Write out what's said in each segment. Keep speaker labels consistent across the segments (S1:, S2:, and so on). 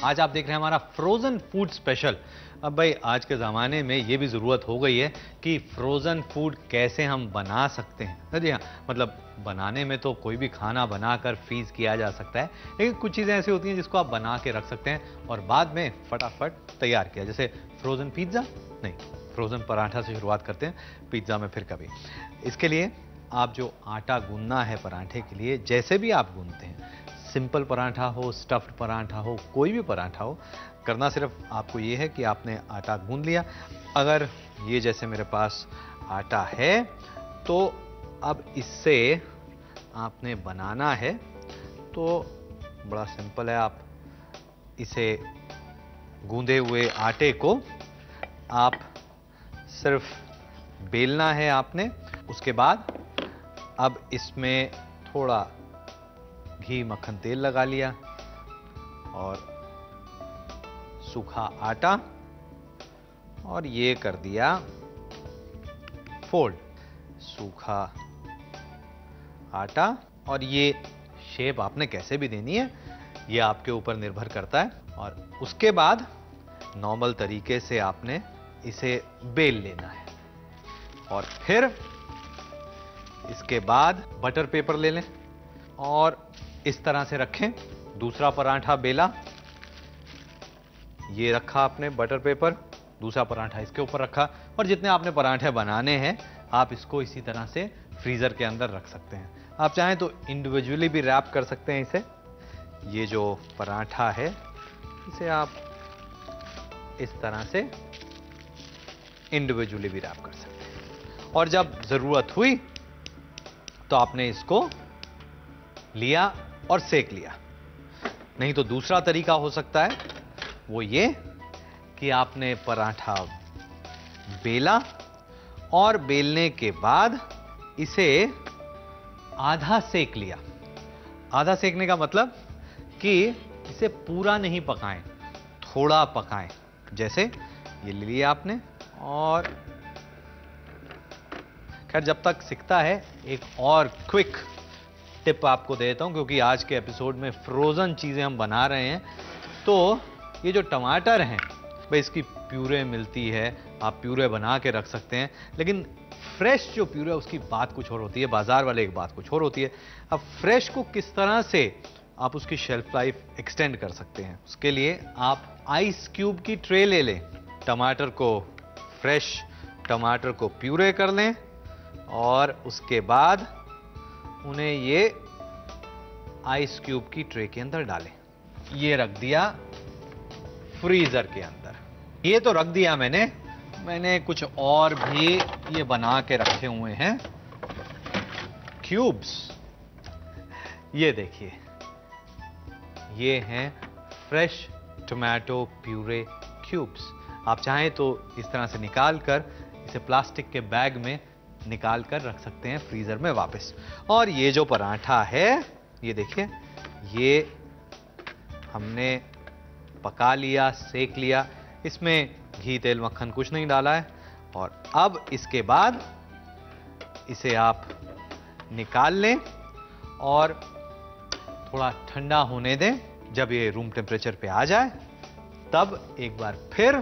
S1: आज आप देख रहे हैं हमारा फ्रोजन फूड स्पेशल। अब भाई आज के ज़माने में ये भी ज़रूरत हो गई है कि फ्रोज़न फूड कैसे हम बना सकते हैं। जी हाँ, मतलब बनाने में तो कोई भी खाना बनाकर फ्रीज़ किया जा सकता है, लेकिन कुछ चीज़ें ऐसी होती हैं जिसको आप बना के रख सकते हैं और बाद में फटाफट तैयार किया। जैसे फ्रोज़न पिज़्ज़ा नहीं, फ्रोज़न पराठा से शुरुआत करते हैं, पिज़्ज़ा में फिर कभी। इसके लिए आप जो आटा गूंदना है पराठे के लिए, जैसे भी आप गूंदते हैं, सिंपल पराठा हो, स्टफ्ड पराठा हो, कोई भी पराठा हो, करना सिर्फ आपको ये है कि आपने आटा गूंद लिया। अगर ये जैसे मेरे पास आटा है तो अब इससे आपने बनाना है तो बड़ा सिंपल है। आप इसे गूंदे हुए आटे को आप सिर्फ बेलना है आपने। उसके बाद अब इसमें थोड़ा घी मक्खन तेल लगा लिया और सूखा आटा और ये कर दिया फोल्ड। सूखा आटा और ये शेप आपने कैसे भी देनी है ये आपके ऊपर निर्भर करता है। और उसके बाद नॉर्मल तरीके से आपने इसे बेल लेना है और फिर इसके बाद बटर पेपर ले लें और इस तरह से रखें। दूसरा पराठा बेला, ये रखा आपने बटर पेपर, दूसरा पराठा इसके ऊपर रखा और जितने आपने पराठे बनाने हैं आप इसको इसी तरह से फ्रीजर के अंदर रख सकते हैं। आप चाहें तो इंडिविजुअली भी रैप कर सकते हैं इसे। ये जो पराठा है इसे आप इस तरह से इंडिविजुअली भी रैप कर सकते हैं और जब जरूरत हुई तो आपने इसको लिया और सेक लिया। नहीं तो दूसरा तरीका हो सकता है, वो ये कि आपने पराठा बेला और बेलने के बाद इसे आधा सेक लिया। आधा सेकने का मतलब कि इसे पूरा नहीं पकाएं, थोड़ा पकाएं। जैसे ये ले लिया आपने और खैर जब तक सिकता है एक और क्विक टिप आपको देता हूं, क्योंकि आज के एपिसोड में फ्रोजन चीजें हम बना रहे हैं। तो ये जो टमाटर हैं भाई, इसकी प्यूरे मिलती है, आप प्यूरे बना के रख सकते हैं, लेकिन फ्रेश जो प्यूरे उसकी बात कुछ और होती है, बाजार वाले की बात कुछ और होती है। अब फ्रेश को किस तरह से आप उसकी शेल्फ लाइफ एक्सटेंड कर सकते हैं, उसके लिए आप आइस क्यूब की ट्रे ले लें। टमाटर को, फ्रेश टमाटर को प्यूरे कर लें और उसके बाद उन्हें ये आइस क्यूब की ट्रे के अंदर डालें। ये रख दिया फ्रीजर के अंदर। ये तो रख दिया मैंने कुछ और भी ये बना के रखे हुए हैं क्यूब्स। ये देखिए, ये हैं फ्रेश टोमेटो प्यूरे क्यूब्स। आप चाहें तो इस तरह से निकाल कर इसे प्लास्टिक के बैग में निकाल कर रख सकते हैं फ्रीजर में वापस। और ये जो पराठा है ये देखिए, ये हमने पका लिया, सेक लिया, इसमें घी तेल मक्खन कुछ नहीं डाला है। और अब इसके बाद इसे आप निकाल लें और थोड़ा ठंडा होने दें। जब ये रूम टेम्परेचर पे आ जाए तब एक बार फिर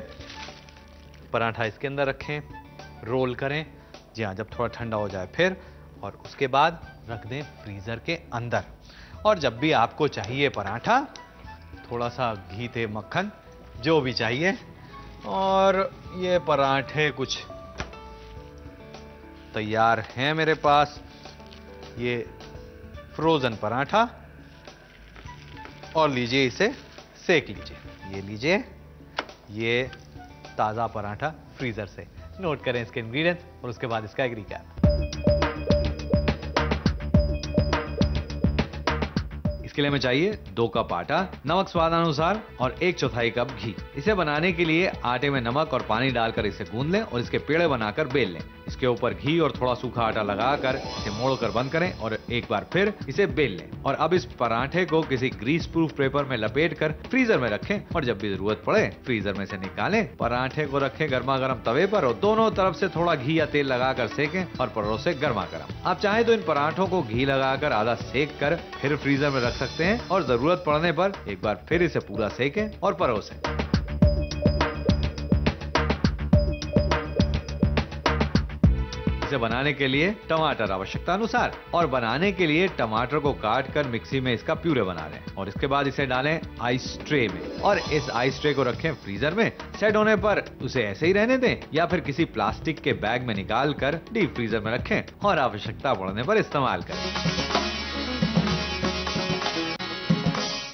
S1: पराठा इसके अंदर रखें, रोल करें। जी हाँ, जब थोड़ा ठंडा हो जाए फिर, और उसके बाद रख दें फ्रीजर के अंदर। और जब भी आपको चाहिए पराठा, थोड़ा सा घी तेल मक्खन जो भी चाहिए, और ये पराठे कुछ तैयार हैं मेरे पास। ये फ्रोजन पराठा, और लीजिए इसे सेक लीजिए। ये लीजिए, ये ताजा पराठा फ्रीजर से। नोट करें इसके इंग्रेडिएंट्स और उसके बाद इसका एग्री कैप। इसके लिए हमें चाहिए 2 कप आटा, नमक स्वादानुसार और 1/4 कप घी। इसे बनाने के लिए आटे में नमक और पानी डालकर इसे गूंद लें और इसके पेड़े बनाकर बेल लें।
S2: इसके ऊपर घी और थोड़ा सूखा आटा लगाकर इसे मोड़कर बंद करें और एक बार फिर इसे बेल लें। और अब इस पराठे को किसी ग्रीस प्रूफ पेपर में लपेटकर फ्रीजर में रखें और जब भी जरूरत पड़े फ्रीजर में से निकालें। पराठे को रखें गर्मा गर्म तवे पर और दोनों तरफ से थोड़ा घी या तेल लगाकर सेकें और परोसे गर्मा गर्म। आप चाहे तो इन पराठों को घी लगाकर आधा सेक कर फिर फ्रीजर में रख सकते हैं और जरूरत पड़ने पर एक बार फिर इसे पूरा सेकें और परोसें। इसे बनाने के लिए टमाटर आवश्यकता अनुसार और बनाने के लिए टमाटर को काट कर मिक्सी में इसका प्यूरे बना लें और इसके बाद इसे डालें आइस ट्रे में और इस आइस ट्रे को रखें फ्रीजर में। सेट होने पर उसे ऐसे ही रहने दें या फिर किसी प्लास्टिक के बैग में निकाल कर डीप फ्रीजर में रखें और आवश्यकता पड़ने पर इस्तेमाल करें।